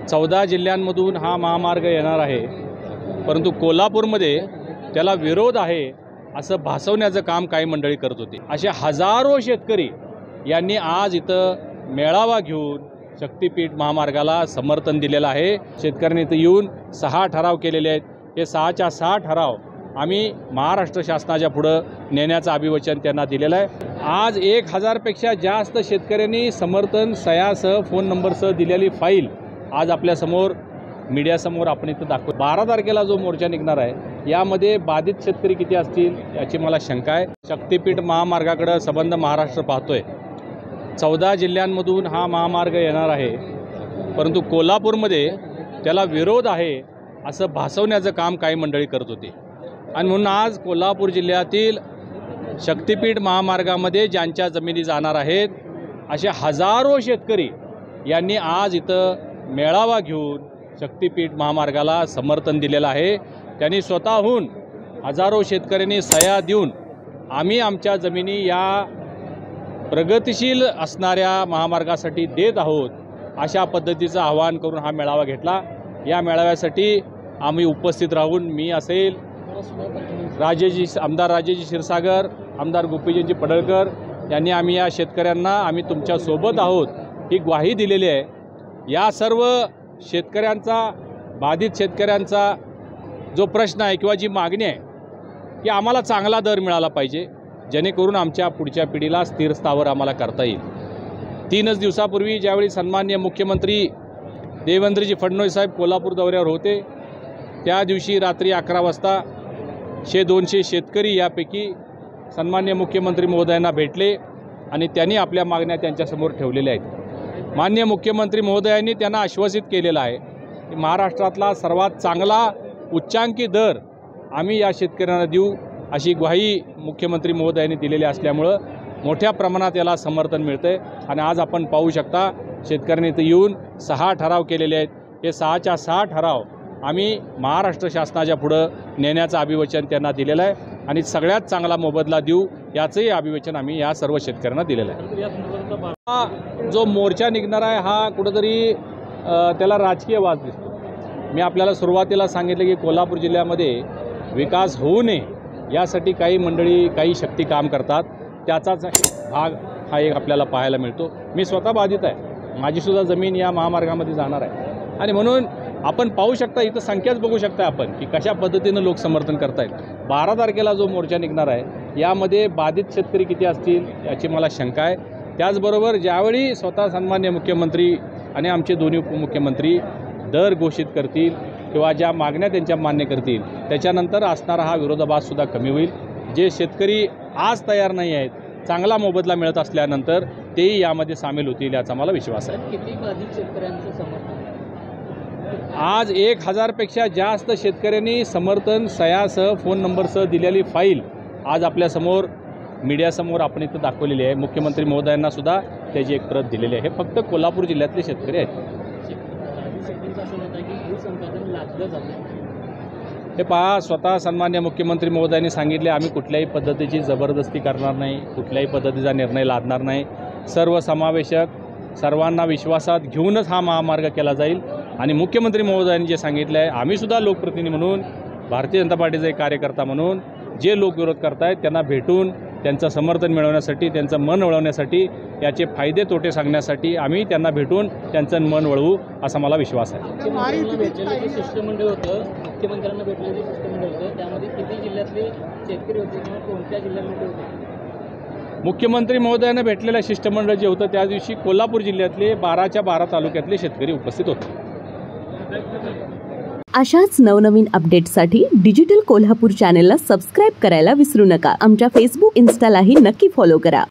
14 जिल्ह्यांमधून हा महामार्ग येणार आहे, परंतु कोल्हापूरमध्ये त्याला विरोध आहे असं भासवण्याचं काम काही मंडळी करत होती। असे हजारो शेतकरी यांनी आज इथं मेळावा घेऊन शक्तीपीठ महामार्गाला समर्थन दिलेलं आहे। शेतकऱ्यांनी इथं येऊन 6 ठराव केलेले आहेत। हे 6च्या 6 ठराव आम्ही महाराष्ट्र शासनाच्या पुढे नेण्याचं अभिवचन त्यांना दिलेलं आहे। आज 1000 पेक्षा जास्त शेतकऱ्यांनी समर्थन सह्यासह फोन नंबरसह दिलेली फाईल आज आपल्या समोर मीडियासमोर आपण इथं दाखवतो। 12 तारखेला जो मोर्चा निघणार आहे यामध्ये बाधित शेतकरी किती असतील याची मला शंका आहे। शक्तीपीठ महामार्गाकडे संबंध महाराष्ट्र पाहतोय। 14 जिल्ह्यांमधून हा महामार्ग येणार आहे, परंतु कोल्हापूरमध्ये त्याला विरोध आहे असं भासवण्याचं काम काही मंडळी करत होती आणि म्हणून आज कोल्हापूर जिल्ह्यातील शक्तीपीठ महामार्गामध्ये ज्यांच्या जमिनी जाणार आहेत असे हजारो शेतकरी यांनी आज इथं मेळावा घेऊन शक्तीपीठ महामार्गाला समर्थन दिलेलं आहे। त्यांनी स्वतःहून हजारो शेतकऱ्यांनी सह्या देऊन आम्ही आमच्या जमिनी या प्रगतिशील असणाऱ्या महामार्गासाठी देत आहोत अशा पद्धतीचं आवाहन करून हा मेळावा घेतला। या मेळाव्यासाठी आम्ही उपस्थित राहून मी असेल, आमदार राजेजी क्षीरसागर, आमदार गोपीजी पडळकर यांनी आम्ही या शेतकऱ्यांना आम्ही तुमच्या सोबत आहोत ही ग्वाही दिलेली आहे। या सर्व शेतकऱ्यांचा, बाधित शेतकऱ्यांचा जो प्रश्न आहे किंवा जी मागणी आहे की आम्हाला चांगला दर मिळाला पाहिजे, जेणेकरून आमच्या पुढच्या पिढीला स्थिर स्थावर आम्हाला करता येईल। 3 दिवसापूर्वी ज्यावेळी सन्माननीय मुख्यमंत्री देवेंद्रजी फडणवीस साहेब कोल्हापूर दौऱ्यावर होते, त्या दिवशी रात्री 11 वाजता 100-200 शेतकरी यापैकी सन्माननीय मुख्यमंत्री महोदयांना भेटले आणि त्यांनी आपल्या मागण्या त्यांच्यासमोर ठेवलेल्या आहेत। माननीय मुख्यमंत्री महोदयांनी त्यांना आश्वासित केलेलं आहे की महाराष्ट्रातला सर्वात चांगला उच्चांकी दर आम्ही या शेतकऱ्यांना देऊ अशी ग्वाही मुख्यमंत्री महोदयांनी दिलेली असल्यामुळं मोठ्या प्रमाणात याला समर्थन मिळतंय आणि आज आपण पाहू शकता शेतकऱ्यांनी इथं येऊन 6 ठराव केलेले आहेत। हे 6च्या 6 ठराव आम्ही महाराष्ट्र शासनाच्या पुढे नेण्याचं अभिवचन त्यांना दिलेलं आहे आणि सगळ्यात चांगला मोबदला देऊ याचंही अभिवचन आम्ही या सर्व शेतकऱ्यांना दिलेलं आहे। हा जो मोर्चा निघणार आहे हा कुठेतरी त्याला राजकीय वाद दिसतो। मी आपल्याला सुरुवातीला सांगितलं की कोल्हापूर जिल्ह्यामध्ये विकास होऊ नये यासाठी काही मंडळी, काही शक्ती काम करतात, त्याचाच भाग हा एक आपल्याला पाहायला मिळतो। मी स्वतः बाधित आहे, माझीसुद्धा जमीन या महामार्गामध्ये जाणार आहे आणि म्हणून आपण पाहू शकता, इथं संख्याच बघू शकता आपण की कशा पद्धतीनं लोक समर्थन करतायत। 12 तारखेला जो मोर्चा निघणार आहे यामध्ये बाधित शेतकरी किती असतील याची मला शंका आहे। त्याचबरोबर ज्यावेळी स्वतः सन्माननीय मुख्यमंत्री आणि आमचे दोन्ही उपमुख्यमंत्री दर घोषित करतील किंवा ज्या मागण्या त्यांच्या मान्य करतील त्याच्यानंतर असणारा हा विरोधाभाससुद्धा कमी होईल। जे शेतकरी आज तयार नाही आहेत, चांगला मोबदला मिळत असल्यानंतर तेही यामध्ये सामील होतील याचा मला विश्वास आहे। किती बाधित शेतकऱ्यांचं समर्थन? आज 1000 पेक्षा जास्त शेतकऱ्यांनी समर्थन सह्यासह फोन नंबरसह दिलेली फाईल आज आपल्या समोर मीडियासमोर आपण इथं दाखवलेली आहे। मुख्यमंत्री महोदयांना सुद्धा त्याची एक प्रत दिलेली आहे। हे फक्त कोल्हापूर जिल्ह्यातले शेतकरी आहेत। हे पहा, स्वतः सन्मान्य मुख्यमंत्री महोदयांनी सांगितले आम्ही कुठल्याही पद्धतीची जबरदस्ती करणार नाही, कुठल्याही पद्धतीचा निर्णय लादणार नाही। सर्वसमावेशक सर्वांना विश्वासात घेऊनच हा महामार्ग केला जाईल आणि मुख्यमंत्री महोदयांनी जे सांगितलं आहे, आम्हीसुद्धा लोकप्रतिनिधी म्हणून, भारतीय जनता पार्टीचा एक कार्यकर्ता म्हणून जे लोक विरोध करतायत त्यांना भेटून त्यांचं समर्थन मिळवण्यासाठी, त्यांचं मन वळवण्यासाठी, याचे फायदे तोटे सांगण्यासाठी आम्ही त्यांना भेटून त्यांचं मन वळवू असा मला विश्वास आहे। शिष्टमंडळ होतं, मुख्यमंत्र्यांना भेटलेलं शिष्टमंडळ होतं, त्यामध्ये किती जिल्ह्यातले शेतकरी होते किंवा कोणत्या जिल्ह्यामध्ये होते? मुख्यमंत्री महोदयांना भेटलेलं शिष्टमंडळ जे होतं त्या दिवशी कोल्हापूर जिल्ह्यातले 12च्या 12 तालुक्यातले शेतकरी उपस्थित होते। अशाच नवनवीन अपडेट्ससाठी डिजिटल कोल्हापूर चॅनेलला सबस्क्राईब करायला विसरू नका। आमच्या फेसबुक, इन्स्टालाही नक्की फॉलो करा।